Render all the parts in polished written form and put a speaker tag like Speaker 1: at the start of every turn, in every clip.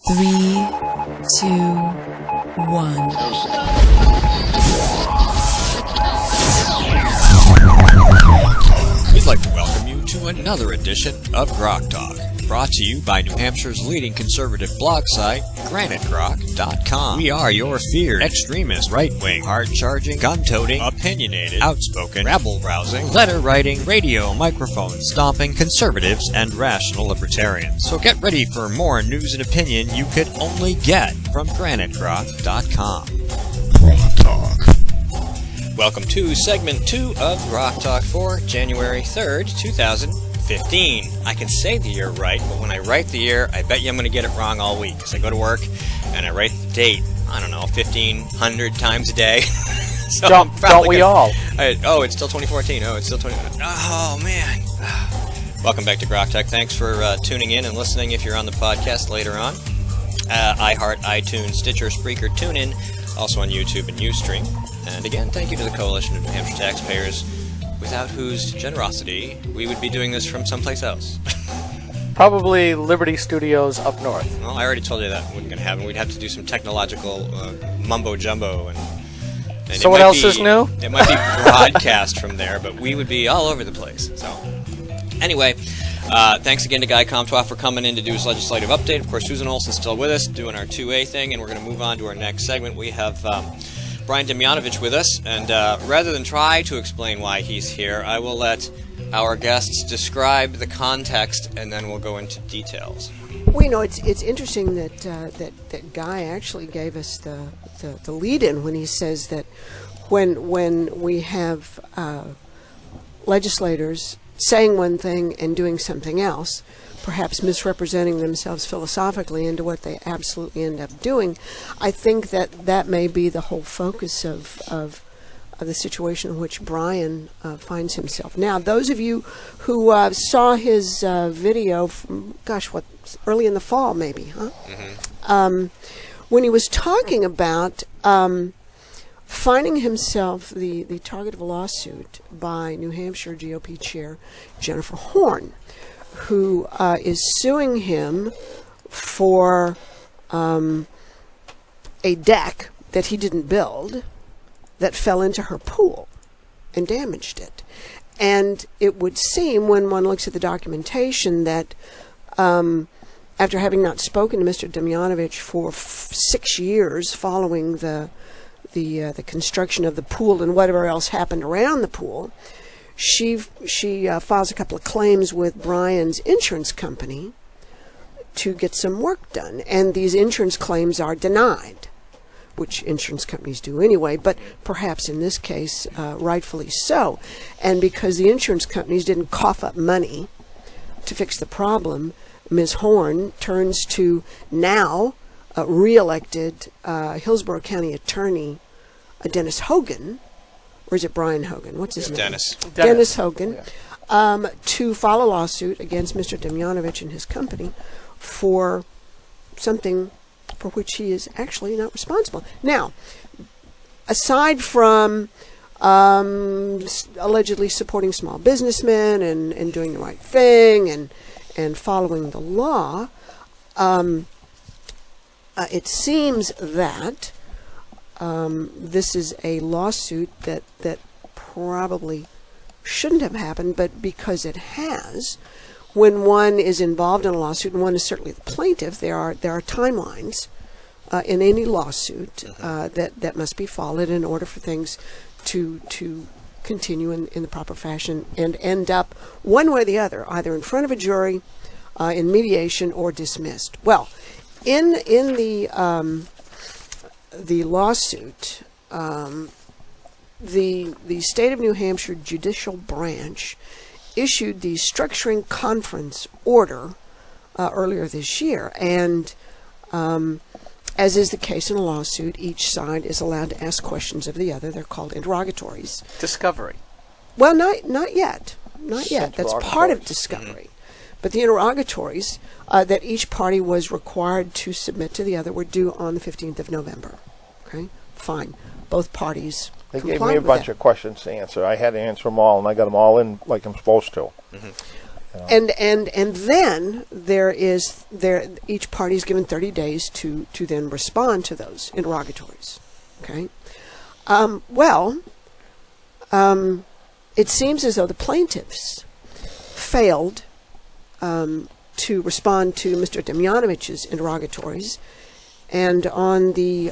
Speaker 1: 3, 2, 1.
Speaker 2: We'd like to welcome you to another edition of GrokTALK, brought to you by New Hampshire's leading conservative blog site, GrokTALK.com. We are your feared extremist, right-wing, hard-charging, gun-toting, opinionated, outspoken, rabble-rousing, letter-writing, radio microphone-stomping conservatives and rational libertarians. So get ready for more news and opinion you could only get from GrokTALK.com. GrokTALk. Welcome to segment 2 of GrokTALK for January 3rd, 2015. I can say the year right, but when I write the year, I bet you I'm going to get it wrong all week. Because I go to work and I write the date, 1,500 times a day. So
Speaker 3: don't we all?
Speaker 2: It's still 2014. Oh, it's still 2014. Oh, man. Welcome back to GrokTALK. Thanks for tuning in and listening if you're on the podcast later on. iHeart, iTunes, Stitcher, Spreaker, TuneIn, also on YouTube and Ustream. And again, thank you to the Coalition of New Hampshire Taxpayers, without whose generosity we would be doing this from someplace else.
Speaker 3: Probably Liberty Studios up north.
Speaker 2: Well, I already told you that wasn't going to happen. We'd have to do some technological mumbo-jumbo. And
Speaker 3: so what else is new?
Speaker 2: It might be broadcast from there, but we would be all over the place. So, anyway, thanks again to Guy Comtois for coming in to do his legislative update. Of course, Susan Olson's still with us, doing our 2A thing, and we're going to move on to our next segment. We have Brian Demjanovich with us, and rather than try to explain why he's here, I will let our guests describe the context, and then we'll go into details.
Speaker 4: Well, it's interesting that that Guy actually gave us the lead-in when he says that when we have legislators saying one thing and doing something else, perhaps misrepresenting themselves philosophically into what they absolutely end up doing, I think that may be the whole focus of the situation in which Brian finds himself. Now, those of you who saw his video from, early in the fall maybe, huh? Mm-hmm. When he was talking about finding himself the target of a lawsuit by New Hampshire GOP Chair Jennifer Horn, who is suing him for a deck that he didn't build that fell into her pool and damaged it. And it would seem, when one looks at the documentation, that after having not spoken to Mr. Demjanovich for 6 years following the construction of the pool and whatever else happened around the pool, she files a couple of claims with Brian's insurance company to get some work done. And these insurance claims are denied, which insurance companies do anyway, but perhaps in this case, rightfully so. And because the insurance companies didn't cough up money to fix the problem, Ms. Horn turns to now re-elected Hillsborough County Attorney Dennis Hogan, or is it Brian Hogan? What's his name? Dennis Hogan, to file a lawsuit against Mr. Demjanovich and his company for something for which he is actually not responsible. Now, aside from allegedly supporting small businessmen and doing the right thing and following the law, it seems that this is a lawsuit that probably shouldn't have happened, but because it has, when one is involved in a lawsuit, and one is certainly the plaintiff, there are timelines in any lawsuit that must be followed in order for things to continue in the proper fashion and end up one way or the other, either in front of a jury, in mediation, or dismissed. Well, in the lawsuit, the state of New Hampshire Judicial Branch issued the structuring conference order earlier this year, and as is the case in a lawsuit, each side is allowed to ask questions of the other. They're called interrogatories.
Speaker 3: Discovery.
Speaker 4: Well, not yet. That's part of discovery. But the interrogatories that each party was required to submit to the other were due on the 15th of November. Okay? Fine. Both parties
Speaker 5: They gave me a bunch of questions to answer. I had to answer them all, and I got them all in like I'm supposed to.
Speaker 2: Mm-hmm.
Speaker 4: And then each party is given 30 days to then respond to those interrogatories. Okay. It seems as though the plaintiffs failed to respond to Mr. Demjanovich's interrogatories, and on the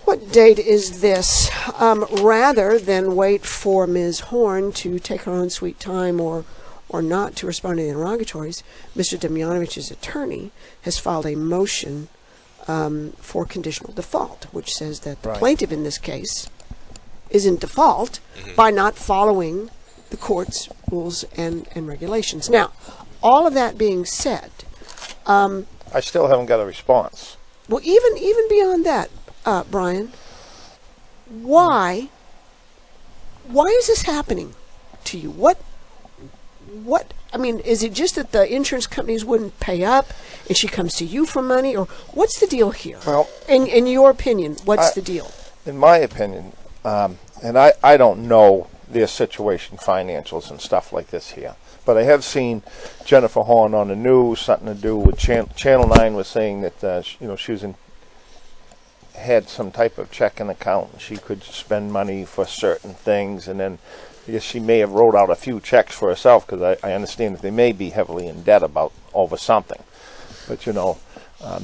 Speaker 4: what date is this? Rather than wait for Ms. Horn to take her own sweet time or not to respond to the interrogatories, Mr. Demjanovich's attorney has filed a motion for conditional default, which says that the plaintiff in this case is in default by not following the court's rules and regulations. Now, all of that being said,
Speaker 5: I still haven't got a response.
Speaker 4: Well, even beyond that, Brian, why is this happening to you? What? I mean, is it just that the insurance companies wouldn't pay up, and she comes to you for money, or what's the deal here?
Speaker 5: Well,
Speaker 4: in your opinion, what's the deal?
Speaker 5: In my opinion, and I don't know their situation, financials and stuff like this here, but I have seen Jennifer Horn on the news, something to do with Channel 9 was saying that she was had some type of checking account and she could spend money for certain things, and then I guess she may have wrote out a few checks for herself, because I understand that they may be heavily in debt over something. But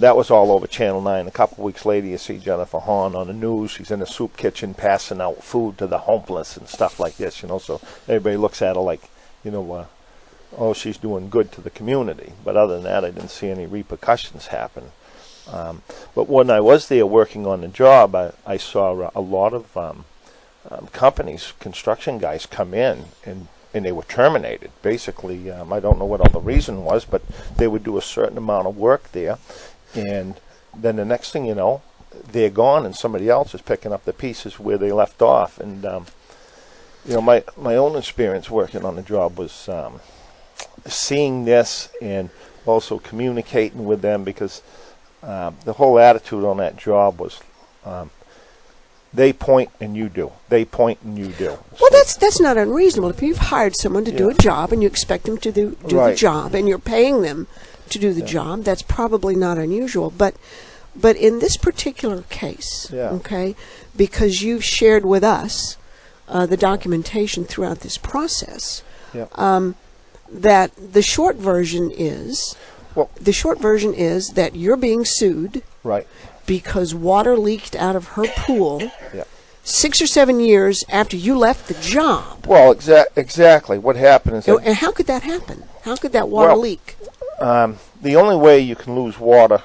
Speaker 5: that was all over Channel 9. A couple of weeks later, you see Jennifer Horn on the news. She's in a soup kitchen passing out food to the homeless and stuff like this. So everybody looks at her like, oh, she's doing good to the community. But other than that, I didn't see any repercussions happen. But when I was there working on the job, I saw a lot of companies, construction guys, come in and they were terminated. Basically, I don't know what all the reason was, but they would do a certain amount of work there, and then the next thing you know, they're gone and somebody else is picking up the pieces where they left off. And my own experience working on the job was seeing this and also communicating with them, because the whole attitude on that job was they point and you do. They point and you do.
Speaker 4: Well, that's not unreasonable. If you've hired someone to do a job and you expect them to do the job, and you're paying them to do the job, that's probably not unusual. But in this particular case, okay, because you've shared with us the documentation throughout this process, that the short version is that you're being sued, because water leaked out of her pool 6 or 7 years after you left the job.
Speaker 5: Well, exactly. What happened is
Speaker 4: and how could that happen? How could that water leak?
Speaker 5: The only way you can lose water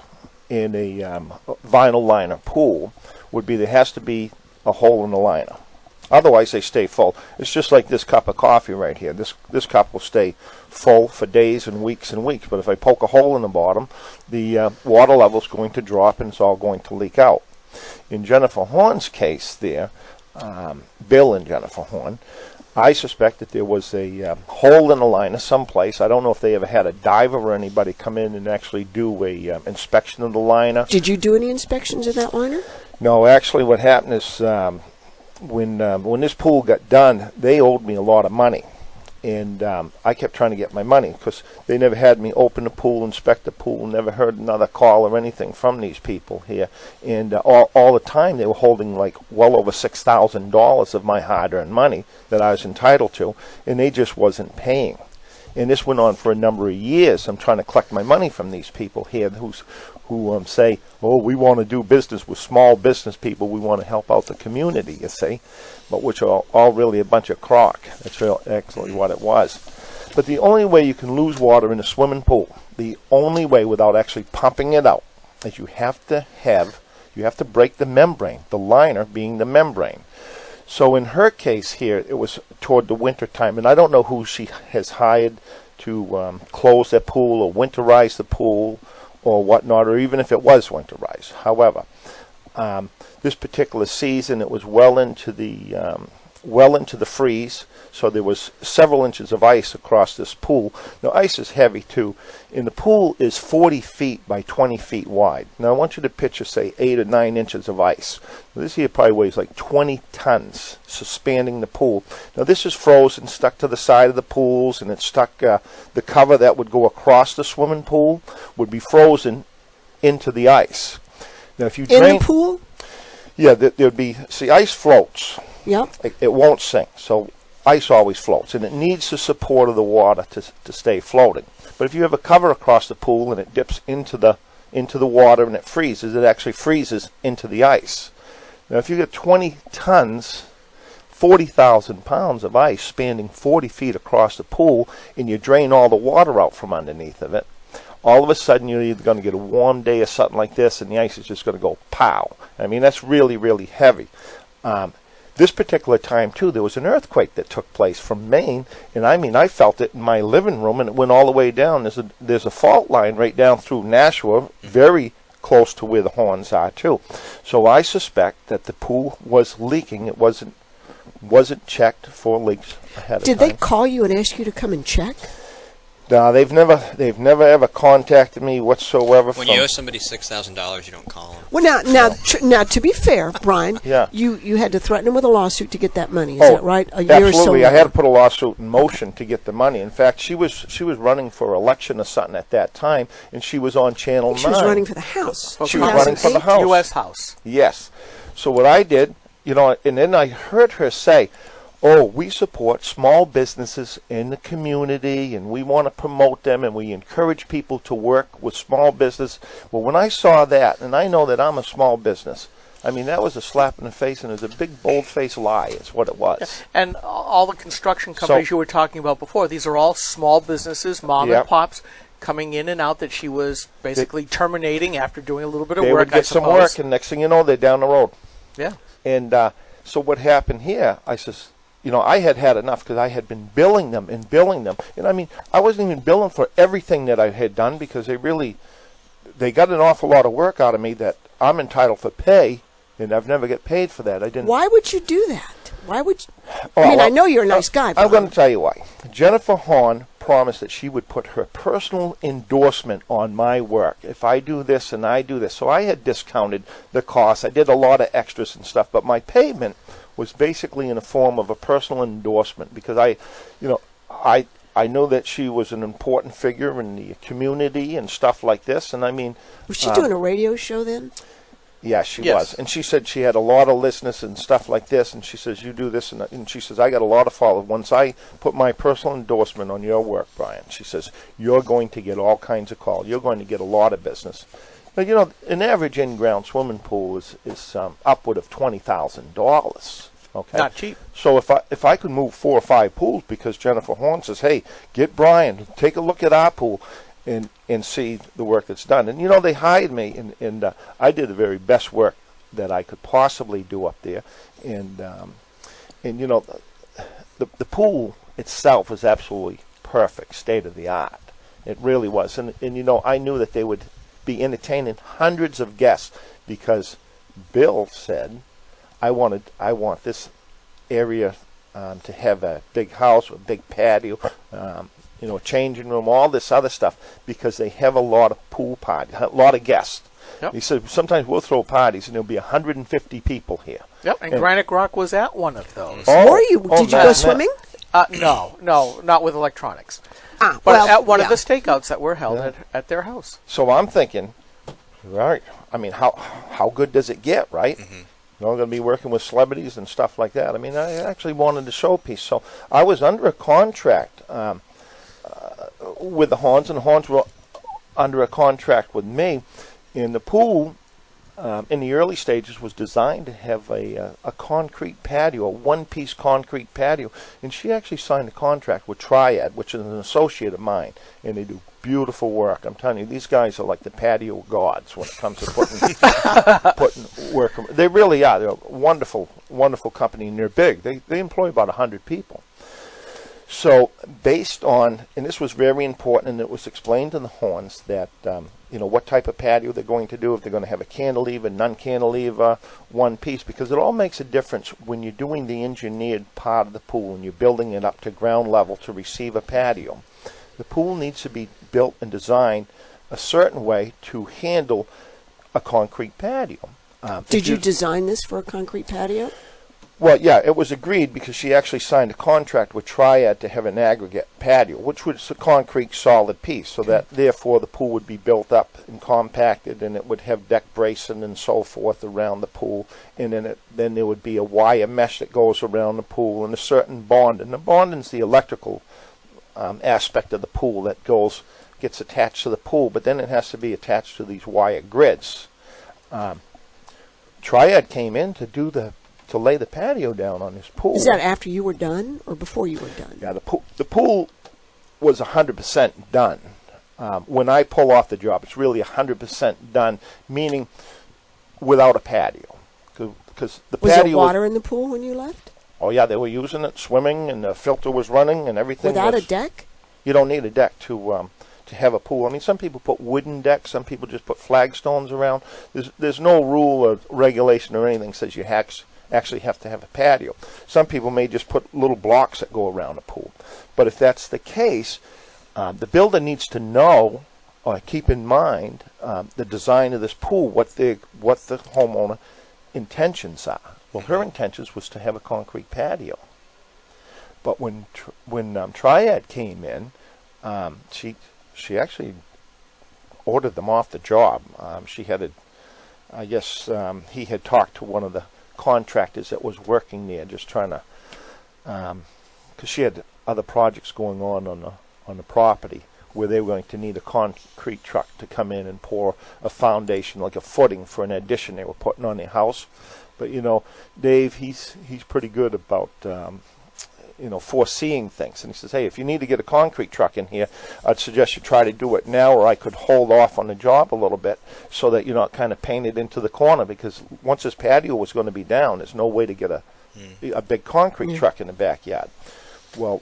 Speaker 5: in a vinyl liner pool would be there has to be a hole in the liner. Otherwise, they stay full. It's just like this cup of coffee right here. This cup will stay full for days and weeks. But if I poke a hole in the bottom, the water level is going to drop and it's all going to leak out. In Jennifer Horn's case there, Bill and Jennifer Horn, I suspect that there was a hole in the liner someplace. I don't know if they ever had a diver or anybody come in and actually do a inspection of the liner.
Speaker 4: Did you do any inspections of that liner?
Speaker 5: No, actually what happened is when this pool got done, they owed me a lot of money. And I kept trying to get my money because they never had me open the pool, inspect the pool, never heard another call or anything from these people here. And all the time they were holding like well over $6,000 of my hard-earned money that I was entitled to, and they just wasn't paying. And this went on for a number of years. I'm trying to collect my money from these people here who say, oh, we want to do business with small business people. We want to help out the community, you see, but which are all really a bunch of crock. That's actually what it was. But the only way you can lose water in a swimming pool, the only way without actually pumping it out, is you have to break the membrane, the liner being the membrane. So in her case here, it was toward the winter time, and I don't know who she has hired to close that pool or winterize the pool or whatnot, or even if it was winterized. However, this particular season, it was well into the well into the freeze, so there was several inches of ice across this pool. Now, ice is heavy too, and the pool is 40 feet by 20 feet wide. Now, I want you to picture, say, 8 or 9 inches of ice. Now, this here probably weighs like 20 tons, so spanning the pool. Now, this is frozen, stuck to the side of the pools, and it's stuck, the cover that would go across the swimming pool would be frozen into the ice. Now, if you drain...
Speaker 4: In the pool?
Speaker 5: Yeah, there'd be... See, ice floats.
Speaker 4: Yep.
Speaker 5: It won't sink, so ice always floats, and it needs the support of the water to stay floating. But if you have a cover across the pool and it dips into the water and it freezes, it actually freezes into the ice. Now, if you get 20 tons, 40,000 pounds of ice spanning 40 feet across the pool, and you drain all the water out from underneath of it, all of a sudden you're either going to get a warm day or something like this, and the ice is just going to go pow. I mean, that's really, really heavy. This particular time, too, there was an earthquake that took place from Maine, and I mean, I felt it in my living room, and it went all the way down. There's a fault line right down through Nashua, very close to where the horns are, too. So I suspect that the pool was leaking. It wasn't checked for leaks ahead of time.
Speaker 4: Did they call you and ask you to come and check?
Speaker 5: No, they've never ever contacted me whatsoever.
Speaker 2: When you owe somebody $6,000, you don't call them.
Speaker 4: Well, now, to be fair, Brian,
Speaker 5: yeah.
Speaker 4: you had to threaten him with a lawsuit to get that money. Is that right? A year
Speaker 5: absolutely.
Speaker 4: or so
Speaker 5: I
Speaker 4: later.
Speaker 5: had to put a lawsuit in motion to get the money. In fact, she was running for election or something at that time, and she was on Channel 9.
Speaker 4: She was running for the House.
Speaker 5: She was running for the House.
Speaker 3: U.S. House.
Speaker 5: Yes. So what I did, and then I heard her say, "Oh, we support small businesses in the community, and we want to promote them, and we encourage people to work with small business." Well, when I saw that, and I know that I'm a small business, I mean, that was a slap in the face, and it was a big, bold-faced lie is what it was.
Speaker 3: Yeah. And all the construction companies you were talking about before, these are all small businesses, mom and pops, coming in and out that she was basically terminating after doing a little bit of work,
Speaker 5: They would get some work, and next thing you know, they're down the road.
Speaker 3: Yeah.
Speaker 5: And so what happened here, I says... I had enough because I had been billing them. And I mean, I wasn't even billing for everything that I had done because they got an awful lot of work out of me that I'm entitled for pay, and I've never get paid for that. I didn't.
Speaker 4: Why would you do that? Why would you? I know you're a nice guy.
Speaker 5: I'm going to tell you why. Jennifer Horn promised that she would put her personal endorsement on my work if I do this and I do this. So I had discounted the cost. I did a lot of extras and stuff, but my payment was basically in the form of a personal endorsement because I know that she was an important figure in the community and stuff like this. And I mean,
Speaker 4: was she doing a radio show then?
Speaker 5: Yeah, she was. And she said she had a lot of listeners and stuff like this. And she says, you do this. And she says, I got a lot of followers. Once I put my personal endorsement on your work, Brian, she says, you're going to get all kinds of calls. You're going to get a lot of business. Now, an average in-ground swimming pool is upward of $20,000. Okay,
Speaker 3: not cheap.
Speaker 5: So if I could move 4 or 5 pools because Jennifer Horn says, hey, get Brian, take a look at our pool, and see the work that's done. And they hired me, and I did the very best work that I could possibly do up there. And the pool itself was absolutely perfect, state of the art. It really was. And I knew that they would be entertaining hundreds of guests because Bill said, I want this area to have a big house with a big patio, a changing room, all this other stuff, because they have a lot of pool parties, a lot of guests. Yep. He said sometimes we'll throw parties and there'll be 150 people here.
Speaker 3: Yep, and Granite Rock was at one of those.
Speaker 4: Did you go swimming?
Speaker 3: No, not with electronics.
Speaker 4: But
Speaker 3: at one of the stakeouts that were held at their house.
Speaker 5: So I'm thinking, right, I mean, how good does it get, right? Mm-hmm. I'm going to be working with celebrities and stuff like that. I mean, I actually wanted a showpiece. So I was under a contract with the Horns, and the Horns were under a contract with me. And the pool, in the early stages, was designed to have a concrete patio, a one-piece concrete patio. And she actually signed a contract with Triad, which is an associate of mine. And they do beautiful work. I'm telling you, these guys are like the patio gods when it comes to putting work. They really are. They're a wonderful, wonderful company, and they're big. They employ about 100 people. So based on, and this was very important, and it was explained in the Horns that, what type of patio they're going to do, if they're going to have a cantilever, non-cantilever, one piece, because it all makes a difference when you're doing the engineered part of the pool and you're building it up to ground level to receive a patio. The pool needs to be built and designed a certain way to handle a concrete patio.
Speaker 4: Did you design this for a concrete patio?
Speaker 5: Well, yeah, it was agreed because she actually signed a contract with Triad to have an aggregate patio, which was a concrete solid piece, so that therefore the pool would be built up and compacted, and it would have deck bracing and so forth around the pool, and then there would be a wire mesh that goes around the pool and a certain bond, and the bond is the electrical aspect of the pool that gets attached to the pool, but then it has to be attached to these wire grids. Triad came in to lay the patio down on this pool.
Speaker 4: Is that after you were done or before you were done?
Speaker 5: Yeah, the pool was 100% done. When I pull off the job, it's really 100% done, meaning without a patio. Because the
Speaker 4: was
Speaker 5: patio
Speaker 4: there water in the pool when you left?
Speaker 5: Oh yeah, they were using it, swimming, and the filter was running, and everything.
Speaker 4: Without a deck?
Speaker 5: You don't need a deck to have a pool. I mean, some people put wooden decks, some people just put flagstones around. There's no rule or regulation or anything that says you actually have to have a patio. Some people may just put little blocks that go around the pool. But if that's the case, the builder needs to know or keep in mind the design of this pool, what the homeowner intentions are. Well, her intentions was to have a concrete patio. But when Triad came in, she actually ordered them off the job. I guess he had talked to one of the contractors that was working there, just trying to, because she had other projects going on the property where they were going to need a concrete truck to come in and pour a foundation, like a footing for an addition they were putting on their house. But Dave, he's pretty good about foreseeing things, and he says, hey, if you need to get a concrete truck in here, I'd suggest you try to do it now, or I could hold off on the job a little bit so that you're not kind of painted into the corner, because once this patio was going to be down, there's no way to get a big concrete truck in the backyard. Well,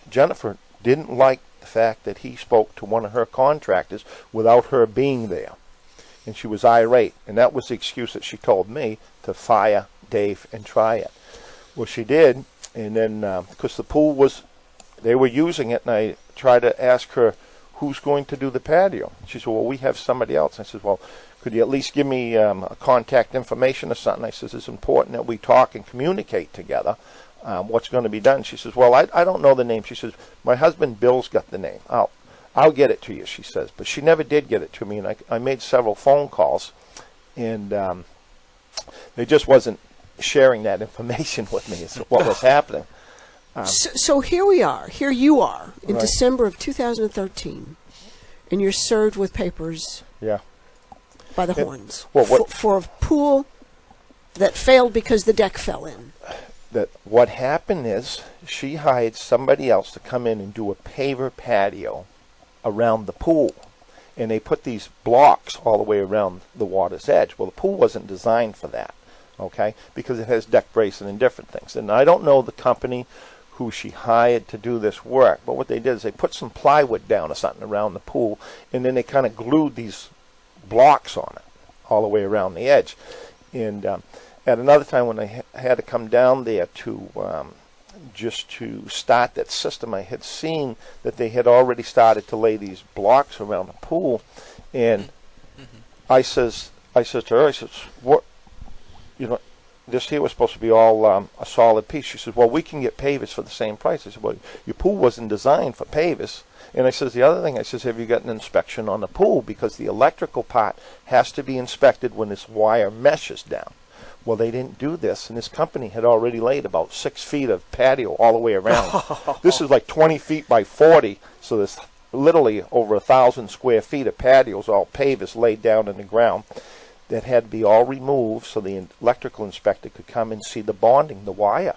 Speaker 5: Jennifer didn't like the fact that he spoke to one of her contractors without her being there, and she was irate, and that was the excuse that she told me to fire Dave and Triad. Well, she did, and then because the pool they were using it, and I tried to ask her, who's going to do the patio? She said, well, we have somebody else. I said, well, could you at least give me a contact information or something? I said, it's important that we talk and communicate together what's going to be done. She says, well, I don't know the name. She says, my husband Bill's got the name. I'll get it to you, she says. But she never did get it to me, and I made several phone calls, and they just wasn't sharing that information with me as to what was happening.
Speaker 4: So here we are. Here you are in
Speaker 5: Right.
Speaker 4: December of 2013, and you're served with papers by the Horns for a pool that failed because the deck fell in.
Speaker 5: That what happened is she hired somebody else to come in and do a paver patio around the pool, and they put these blocks all the way around the water's edge. Well, the pool wasn't designed for that, okay, because it has deck bracing and different things. And I don't know the company who she hired to do this work, but what they did is they put some plywood down or something around the pool, and then they kind of glued these blocks on it all the way around the edge. And at another time when I had to come down there to just to start that system, I had seen that they had already started to lay these blocks around the pool, and I says to her, I says, what, this here was supposed to be all a solid piece. She says, well, we can get pavers for the same price. I said, well, your pool wasn't designed for pavers. And I says, the other thing, I says, have you got an inspection on the pool? Because the electrical part has to be inspected when this wire mesh is down. Well, they didn't do this, and this company had already laid about 6 feet of patio all the way around. This is like 20 feet by 40, so there's literally over 1,000 square feet of patios, all pavers laid down in the ground, that had to be all removed so the electrical inspector could come and see the bonding, the wire.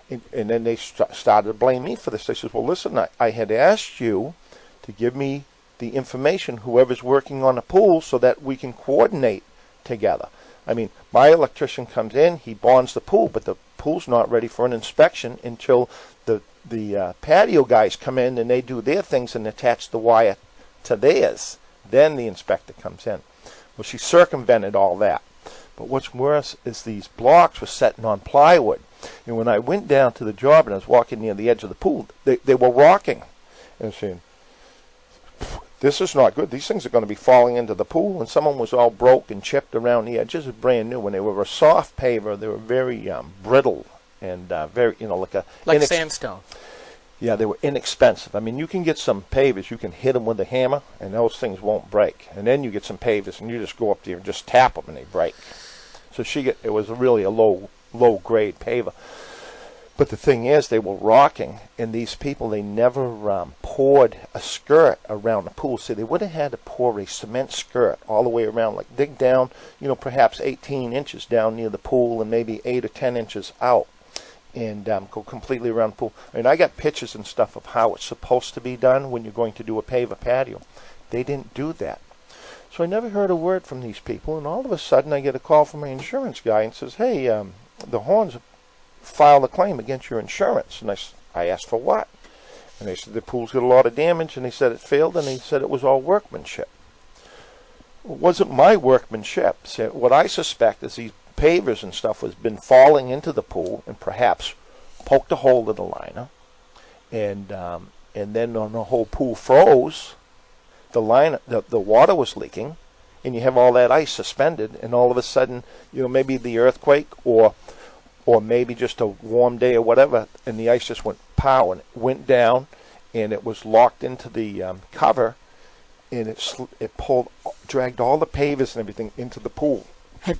Speaker 5: And then they started to blame me for this. They said, well, listen, I had asked you to give me the information, whoever's working on the pool, so that we can coordinate together. I mean, my electrician comes in, he bonds the pool, but the pool's not ready for an inspection until the patio guys come in and they do their things and attach the wire to theirs. Then the inspector comes in. Well, she circumvented all that. But what's worse is these blocks were setting on plywood. And when I went down to the job and I was walking near the edge of the pool, they were rocking. And saying, this is not good. These things are going to be falling into the pool. And someone was all broke and chipped around the edges. Brand new. When they were a soft paver, they were very brittle and very, like
Speaker 3: sandstone.
Speaker 5: Yeah, they were inexpensive. I mean, you can get some pavers, you can hit them with a hammer, and those things won't break. And then you get some pavers, and you just go up there and just tap them, and they break. So it was really a low-grade paver. But the thing is, they were rocking, and these people, they never poured a skirt around the pool. See, they would have had to pour a cement skirt all the way around, like dig down, perhaps 18 inches down near the pool and maybe 8 or 10 inches out. And go completely around the pool. I mean, I got pictures and stuff of how it's supposed to be done when you're going to do a paver patio. They didn't do that. So I never heard a word from these people, and all of a sudden I get a call from my insurance guy and says, hey, the Horns filed a claim against your insurance. And I asked for what? And they said the pool's got a lot of damage, and they said it failed, and they said it was all workmanship. It wasn't my workmanship. So what I suspect is these pavers and stuff has been falling into the pool and perhaps poked a hole in the liner, and then when the whole pool froze, the water was leaking, and you have all that ice suspended, and all of a sudden, maybe the earthquake or maybe just a warm day or whatever, and the ice just went pow and it went down, and it was locked into the cover, and it dragged all the pavers and everything into the pool.
Speaker 4: Have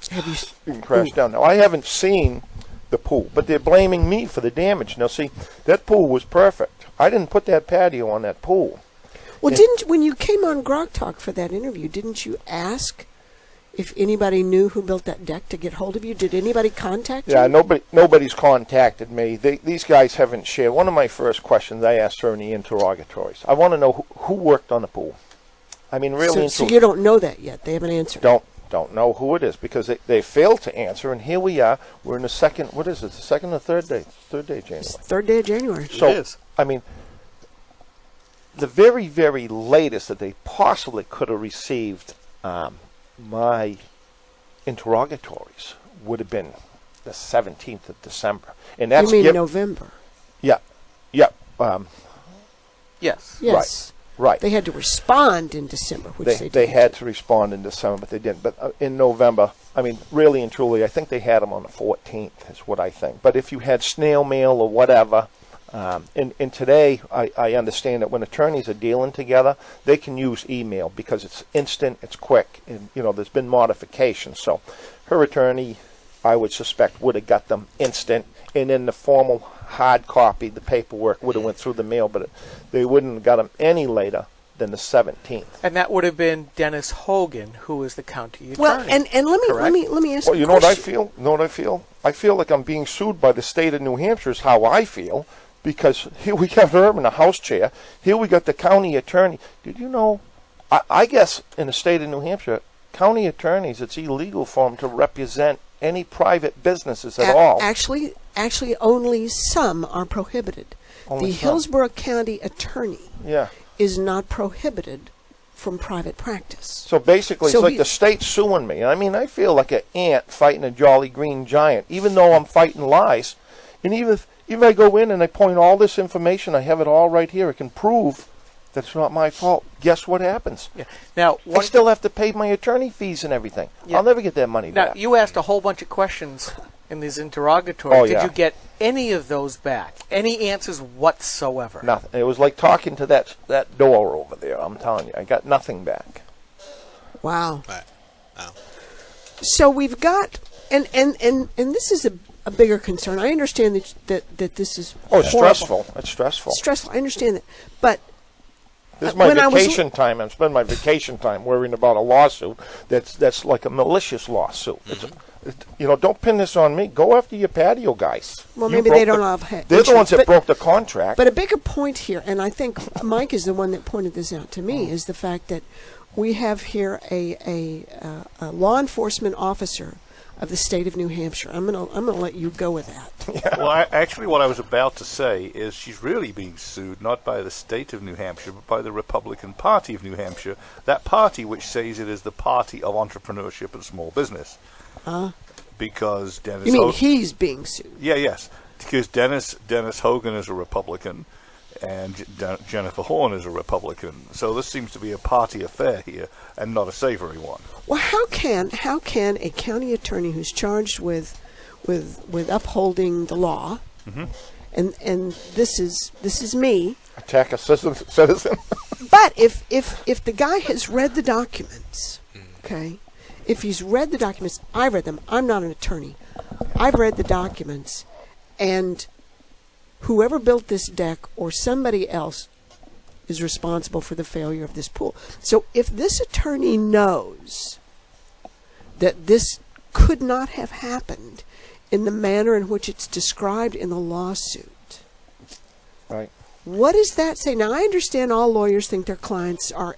Speaker 4: you
Speaker 5: crashed down. Now, I haven't seen the pool, but they're blaming me for the damage. Now, see, that pool was perfect. I didn't put that patio on that pool.
Speaker 4: Well, when you came on GrokTALK for that interview, didn't you ask if anybody knew who built that deck to get hold of you? Did anybody contact you?
Speaker 5: Yeah, nobody's contacted me. These guys haven't shared. One of my first questions I asked her in the interrogatories, I want to know who worked on the pool. I mean, really.
Speaker 4: So you don't know that yet. They haven't answered.
Speaker 5: Don't know who it is because they failed to answer, and here we are. We're in the second. What is it? The second or third day? Third day of January.
Speaker 4: It's third day of January.
Speaker 5: So,
Speaker 3: it is.
Speaker 5: I mean, the very, very latest that they possibly could have received my interrogatories would have been the 17th of December, and that's
Speaker 4: you mean November?
Speaker 5: Yeah.
Speaker 3: Yes.
Speaker 5: Right.
Speaker 4: They had to respond in December, which
Speaker 5: they had to respond in December, but they didn't. But in November, I mean, really and truly, I think they had them on the 14th is what I think. But if you had snail mail or whatever, and today I understand that when attorneys are dealing together, they can use email because it's instant, it's quick, and, there's been modifications. So her attorney, I would suspect, would have got them instant, and then the formal hard copy, the paperwork would have went through the mail, but they wouldn't have got them any later than the 17th.
Speaker 3: And that would have been Dennis Hogan, who is the county attorney.
Speaker 4: Well, and let me ask.
Speaker 5: Well, you know what I feel? I feel like I'm being sued by the state of New Hampshire. Is how I feel, because here we got her in the House chair. Here we got the county attorney. Did you know? I guess in the state of New Hampshire, county attorneys, it's illegal for them to represent any private businesses at all.
Speaker 4: Actually, only some are prohibited.
Speaker 5: Only
Speaker 4: the
Speaker 5: some.
Speaker 4: Hillsborough County attorney
Speaker 5: Yeah.
Speaker 4: is not prohibited from private practice.
Speaker 5: So basically, it's like the state suing me. I mean, I feel like an ant fighting a jolly green giant, even though I'm fighting lies. And even if I go in and I point all this information, I have it all right here. I can prove that it's not my fault. Guess what happens?
Speaker 3: Yeah. Now,
Speaker 5: I still have to pay my attorney fees and everything. Yeah. I'll never get that money back.
Speaker 3: Now, you asked a whole bunch of questions in these interrogatories.
Speaker 5: Oh, yeah.
Speaker 3: Did you get any of those back? Any answers whatsoever?
Speaker 5: Nothing. It was like talking to that door over there. I'm telling you, I got nothing back.
Speaker 4: Wow.
Speaker 2: Right. Wow.
Speaker 4: So we've got, and this is a bigger concern. I understand that this is
Speaker 5: it's
Speaker 4: horrible.
Speaker 5: stressful. It's stressful.
Speaker 4: Stressful. I understand that, but
Speaker 5: this is my vacation time. I'm spending my vacation time worrying about a lawsuit that's like a malicious lawsuit. Mm-hmm. Don't pin this on me. Go after your patio guys.
Speaker 4: Well, maybe they don't have.
Speaker 5: They're the ones that broke the contract.
Speaker 4: But a bigger point here, and I think Mike is the one that pointed this out to me, is the fact that we have here a law enforcement officer of the state of New Hampshire. I'm gonna let you go with that.
Speaker 5: Yeah.
Speaker 6: Well, actually, what I was about to say is she's really being sued not by the state of New Hampshire, but by the Republican Party of New Hampshire, that party which says it is the party of entrepreneurship and small business. Because Dennis.
Speaker 4: You mean he's being sued?
Speaker 6: Yeah, yes. Because Dennis Hogan is a Republican, and Jennifer Horn is a Republican. So this seems to be a party affair here, and not a savory one.
Speaker 4: Well, how can a county attorney who's charged with upholding the law, and this is me,
Speaker 5: attack a citizen?
Speaker 4: But if the guy has read the documents, okay, if he's read the documents, I read them. I'm not an attorney. I've read the documents, and whoever built this deck or somebody else is responsible for the failure of this pool. So if this attorney knows that this could not have happened in the manner in which it's described in the lawsuit,
Speaker 5: right?
Speaker 4: What does that say? Now, I understand all lawyers think their clients are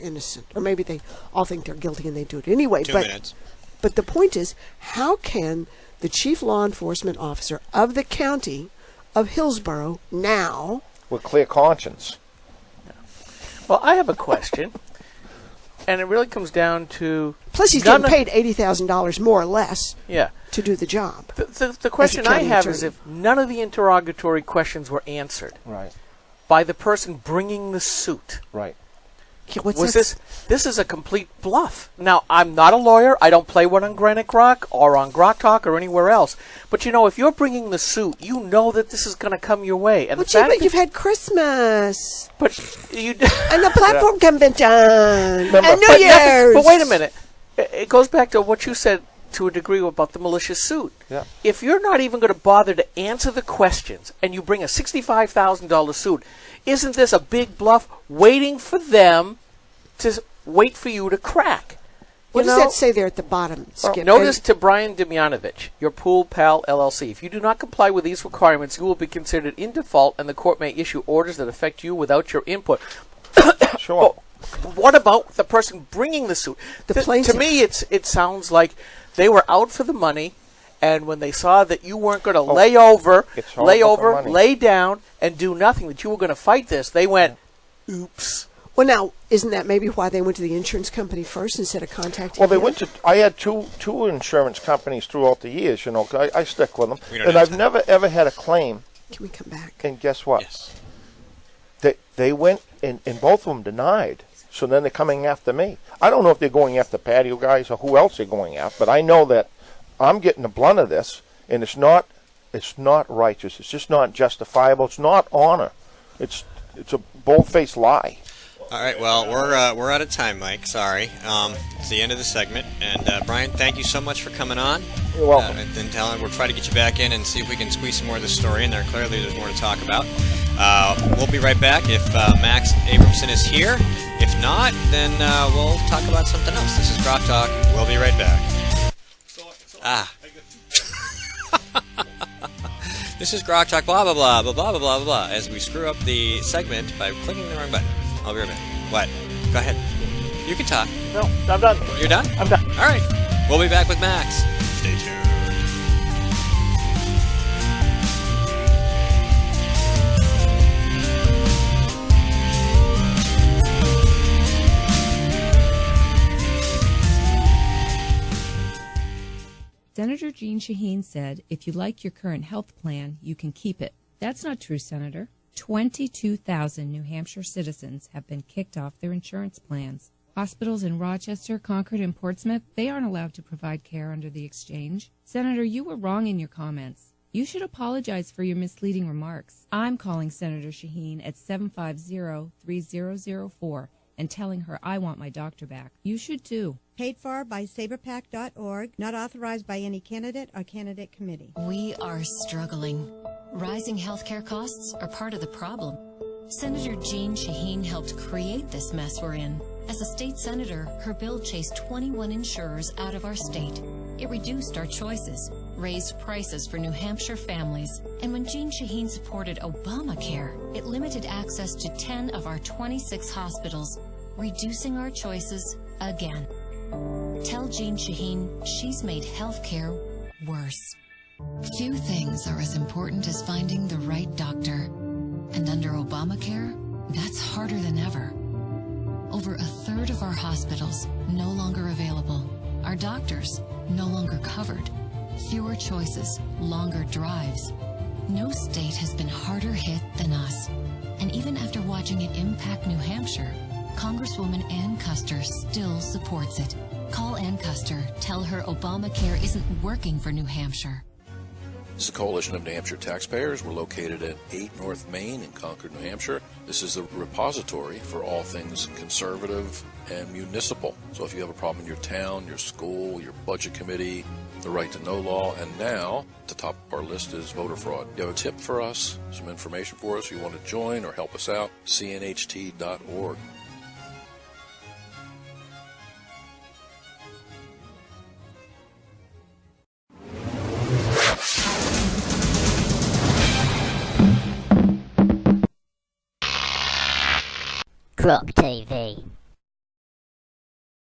Speaker 4: innocent, or maybe they all think they're guilty and they do it anyway.
Speaker 2: 2 minutes.
Speaker 4: But the point is, how can the chief law enforcement officer of the county of Hillsborough now,
Speaker 5: with clear conscience?
Speaker 3: Well, I have a question, and it really comes down to...
Speaker 4: Plus, he's getting paid $80,000 more or less to do the job.
Speaker 3: The question I have
Speaker 4: attorney
Speaker 3: is if none of the interrogatory questions were answered by the person bringing the suit.
Speaker 5: Right.
Speaker 3: This is a complete bluff. Now, I'm not a lawyer. I don't play one on Granite Rock or on GrokTALK or anywhere else. But, if you're bringing the suit, you know that this is going to come your way. And
Speaker 4: but you've had Christmas.
Speaker 3: But you
Speaker 4: and the platform convention. And New Year's.
Speaker 3: But wait a minute. It goes back to what you said to a degree about the malicious suit.
Speaker 5: Yeah.
Speaker 3: If you're not even going to bother to answer the questions and you bring a $65,000 suit, isn't this a big bluff waiting for them to wait for you to crack?
Speaker 4: What does that say there at the bottom, Skip?
Speaker 3: Notice to Brian Demyanovich, your Pool Pal LLC. If you do not comply with these requirements, you will be considered in default and the court may issue orders that affect you without your input.
Speaker 5: Sure.
Speaker 3: What about the person bringing the suit?
Speaker 4: The plaintiff.
Speaker 3: To me, it sounds like they were out for the money, and when they saw that you weren't going to lay down, and do nothing, that you were going to fight this, they went, oops.
Speaker 4: Well, now, isn't that maybe why they went to the insurance company first instead of contacting
Speaker 5: Well, they
Speaker 4: you?
Speaker 5: went to... I had two insurance companies throughout the years, I stick with them. And I've never, ever had a claim.
Speaker 4: Can we come back?
Speaker 5: And guess what?
Speaker 2: Yes.
Speaker 5: They went, and both of them denied. So then they're coming after me. I don't know if they're going after patio guys or who else they're going after, but I know that I'm getting the blunt of this, and it's not righteous. It's just not justifiable. It's not honor. It's a bold-faced lie.
Speaker 2: All right, well, we're out of time, Mike. Sorry. It's the end of the segment. And Brian, thank you so much for coming on.
Speaker 5: You're welcome.
Speaker 2: And we'll try to get you back in and see if we can squeeze some more of this story in there. Clearly, there's more to talk about. We'll be right back if Max Abramson is here. If not, then we'll talk about something else. This is GrokTALK. We'll be right back. This is GrokTALK, blah, blah, blah, blah, blah, blah, blah, blah, as we screw up the segment by clicking the wrong button. I'll be right back. What? Go ahead. You can talk.
Speaker 3: No, I'm done.
Speaker 2: You're done?
Speaker 3: I'm done.
Speaker 2: All right. We'll be back with Max. Stay tuned.
Speaker 7: Senator Jeanne Shaheen said, if you like your current health plan, you can keep it. That's not true, Senator. 22,000 New Hampshire citizens have been kicked off their insurance plans. Hospitals in Rochester, Concord, and Portsmouth, they aren't allowed to provide care under the exchange. Senator, you were wrong in your comments. You should apologize for your misleading remarks. I'm calling Senator Shaheen at 750-3004 and telling her I want my doctor back. You should too.
Speaker 8: Paid for by saberpac.org, not authorized by any candidate or candidate committee.
Speaker 9: We are struggling. Rising healthcare costs are part of the problem. Senator Jeanne Shaheen helped create this mess we're in. As a state senator, her bill chased 21 insurers out of our state. It reduced our choices, raised prices for New Hampshire families, and when Jeanne Shaheen supported Obamacare, it limited access to 10 of our 26 hospitals, reducing our choices again. Tell Jean Shaheen she's made healthcare worse. Few things are as important as finding the right doctor. And under Obamacare, that's harder than ever. Over a third of our hospitals no longer available. Our doctors no longer covered. Fewer choices, longer drives. No state has been harder hit than us. And even after watching it impact New Hampshire, Congresswoman Ann Custer still supports it. Call Ann Custer. Tell her Obamacare isn't working for New Hampshire.
Speaker 10: This is a coalition of New Hampshire taxpayers. We're located at 8 North Main in Concord, New Hampshire. This is a repository for all things conservative and municipal. So if you have a problem in your town, your school, your budget committee, the right to know law, and now at the top of our list is voter fraud. You have a tip for us, some information for us, you want to join or help us out, cnht.org.
Speaker 11: GrokTV.